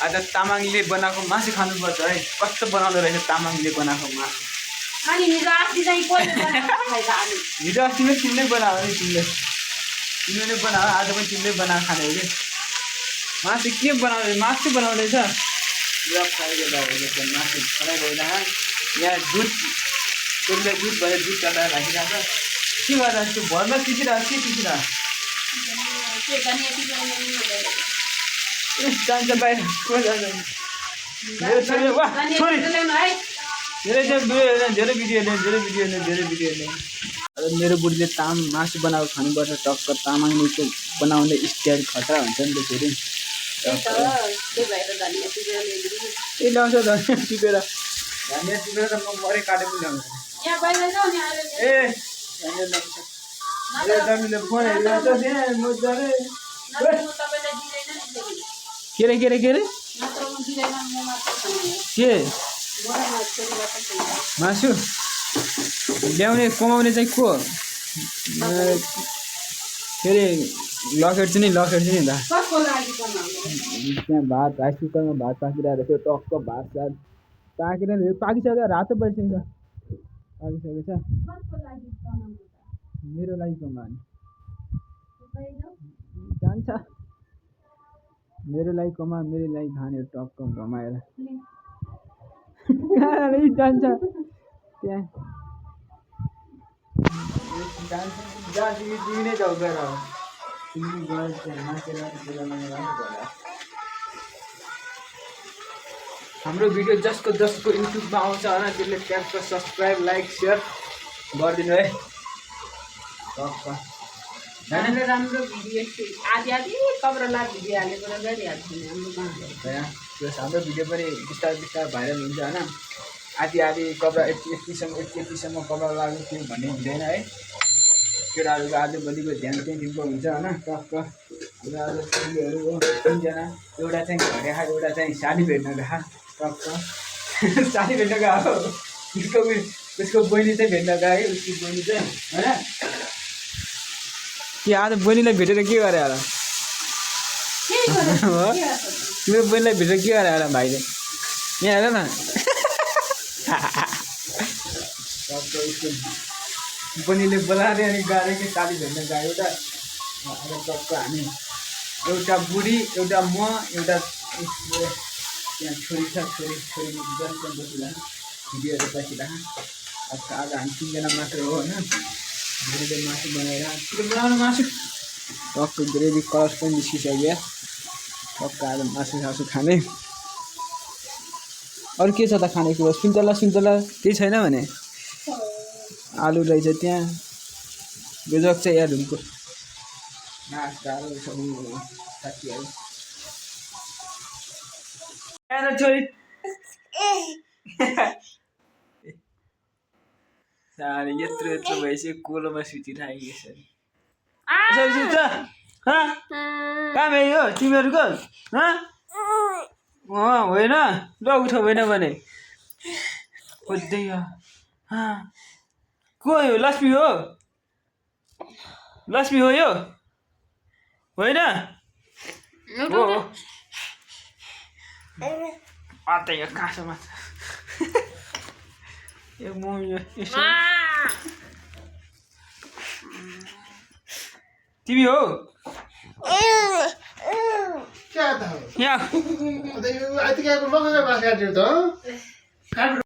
आज तामाङले बनाएको मासु खानुपर्छ है। कस्तो बनाउँदो रहेछ तामाङले बनाएको मासु। अनि हिजो अस्ति चाहिँ कसले बनाएको खाइछ अनि? हिजो अस्ति पनि तिमीले बनायो नि, तिमीले नै बनायो, आज पनि तिमीले बनाएर खाने कि मासु के बनाउँदै मासु बनाउँदैछ पुरा फ्राइडे भएको मासु फ्राई भइरहेको यहाँ दुध त्यसले दुध भयो दुध काटेर राखिरहेको के गर्दा त्यो भरमा पिसिरहेको के पिसिरहेको जान्छ बाहिर को जान्छ मेरो छोरी वा छोरी धेरै भिडियो हेर्ने अब मेरो बुढीले मासु बनाएको खानुपर्छ टक्क तामाङले बनाउने स्टाइल खतरा हुन्छ नि त फेरि ए ल्याउँछ धनियाँ टिपेर त म मरे काटे पनि ल्याउँछ ए धनियाँ ल्याउँछ दामीले फोन हेरिरहेको छ मजाले के रे के मासु ल्याउने कमाउने चाहिँ को फेरि लकेट चाहिँ नि दा त्यहाँ भात राइस कुकरमा भात पाकिरहेको थियो टक्क भात सात पाकिसक्यो रातो भइसकेको छ मेरो लागि कमाउने जान्छ मेरो लागि कमा मेरो लागि खाने टक्क घमाएर जान्छ त्यहाँ तिमी नै जाऊ गएर हाम्रो भिडियो जसको युट्युबमा आउँछ होइन त्यसले ट्याक्क सब्सक्राइब लाइक सेयर गरिदिनु है राम्रो भिडियो आदि कब्रला भिडियो हालेको हाम्रो भिडियो पनि बिस्तारै भाइरल हुन्छ होइन आदि कब्रा यतिसम्म कब्रा लाग्यो त्यो भन्ने हुँदैन है केटाहरूको आजभोलिको ध्यान चाहिँ दिएको हुन्छ होइन टक्क आज छोरीहरू हो तिनजना एउटा चाहिँ घर आएको एउटा चाहिँ साडी भेट्न गएको टक्क साडी भेट्न गएको उसको बहिनी चाहिँ भेट्न गयो उसको बहिनी चाहिँ होइन कि आज बहिनीलाई भेटेर के गरे होला तिम्रो बहिनीलाई भेटेर के गरे होला भाइले यहाँ हेर न बहिनीले बोलाएर अनि गएर कि साडी भेट्न गयो एउटा टक्क हामी एउटा बुढी एउटा म एउटा त्यहाँ छोरी छ छोरी बसिरहेको भिडियोहरू बसिरहेको आज हामी तिनजना मात्र हो होइन बुढीले मासु बनाएर छिटो बनाउनु मासु टक्क ग्रेभी कलर पनि निस्किसक्यो टक्क आज मासु खाने अरू के छ त खाने कुरो सुन्तला केही छैन भने आलु रहेछ त्यहाँ बेजक चाहिँ यार हुनको नास्ताहरू सबै साथीहरू छोरी साह्रै यत्रो भएपछि कोलोमा सुतिरहेको छ कहाँ भयो तिमीहरूको होइन ल उठ होइन भने खोज्दै को हो लक्ष्मी हो यो होइन अतै यो काँसोमा यो म तिमी हो क्या था? यहाँ I think I could look at it.